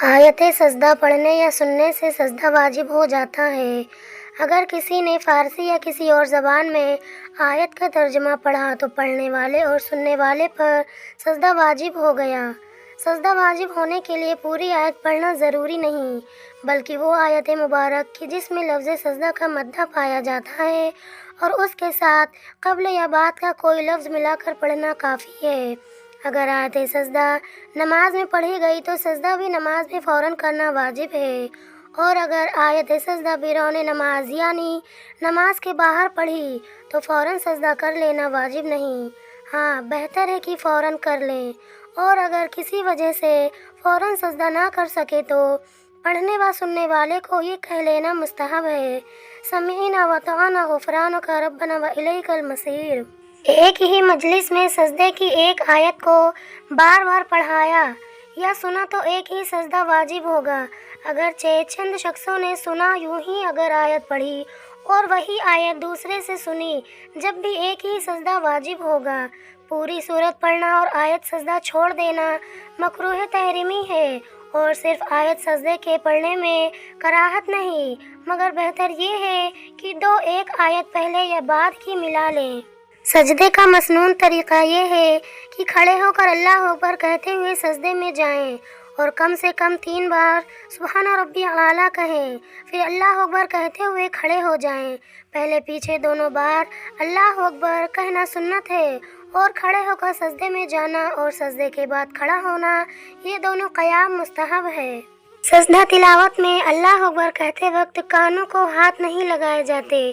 آیت سجدہ پڑھنے یا سننے سے سجدہ واجب ہو جاتا ہے۔ اگر کسی نے فارسی یا کسی اور زبان میں آیت کا ترجمہ پڑھا تو پڑھنے والے اور سننے والے پر سجدہ واجب ہو گیا۔ سجدہ واجب ہونے کے لیے پوری آیت پڑھنا ضروری نہیں، بلکہ وہ آیت مبارک کی جس میں لفظ سجدہ کا مدح پایا جاتا ہے اور اس کے ساتھ قبل یا بعد کا کوئی لفظ ملا کر پڑھنا کافی ہے۔ اگر آیت سجدہ نماز میں پڑھی گئی تو سجدہ بھی نماز میں فوراً کرنا واجب ہے، اور اگر آیت سجدہ بیرون نماز یعنی نماز کے باہر پڑھی تو فوراً سجدہ کر لینا واجب نہیں، ہاں بہتر ہے کہ فوراً کر لیں، اور اگر کسی وجہ سے فوراً سجدہ نہ کر سکے تو پڑھنے و سننے والے کو یہ کہہ لینا مستحب ہے، سمعنا وطعنا غفرانک ربنا والیک المصیر۔ ایک ہی مجلس میں سجدے کی ایک آیت کو بار بار پڑھایا یا سنا تو ایک ہی سجدہ واجب ہوگا، اگرچہ چند شخصوں نے سنا یوں ہی اگر آیت پڑھی اور وہی آیت دوسرے سے سنی جب بھی ایک ہی سجدہ واجب ہوگا۔ پوری سورت پڑھنا اور آیت سجدہ چھوڑ دینا مکروہ تحریمی ہے، اور صرف آیت سجدے کے پڑھنے میں کراہت نہیں، مگر بہتر یہ ہے کہ ایک آیت پہلے یا بعد کی ملا لیں۔ سجدے کا مسنون طریقہ یہ ہے کہ کھڑے ہو کر اللہ اکبر کہتے ہوئے سجدے میں جائیں اور کم سے کم 3 بار سبحان ربی اعلیٰ کہیں، پھر اللہ اکبر کہتے ہوئے کھڑے ہو جائیں۔ پہلے پیچھے دونوں بار اللہ اکبر کہنا سنت ہے، اور کھڑے ہو کر سجدے میں جانا اور سجدے کے بعد کھڑا ہونا یہ دونوں قیام مستحب ہے۔ سجدہ تلاوت میں اللہ اکبر کہتے وقت کانوں کو ہاتھ نہیں لگائے جاتے۔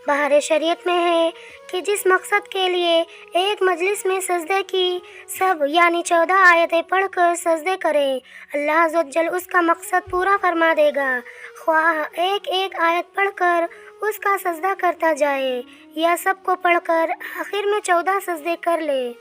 بہار شریعت میں ہے کہ جس مقصد کے لیے ایک مجلس میں سجدے کی سب یعنی 14 آیتیں پڑھ کر سجدے کرے، اللہ عز و جل اس کا مقصد پورا فرما دے گا، خواہ ایک ایک آیت پڑھ کر اس کا سجدہ کرتا جائے یا سب کو پڑھ کر آخر میں 14 سجدے کر لے۔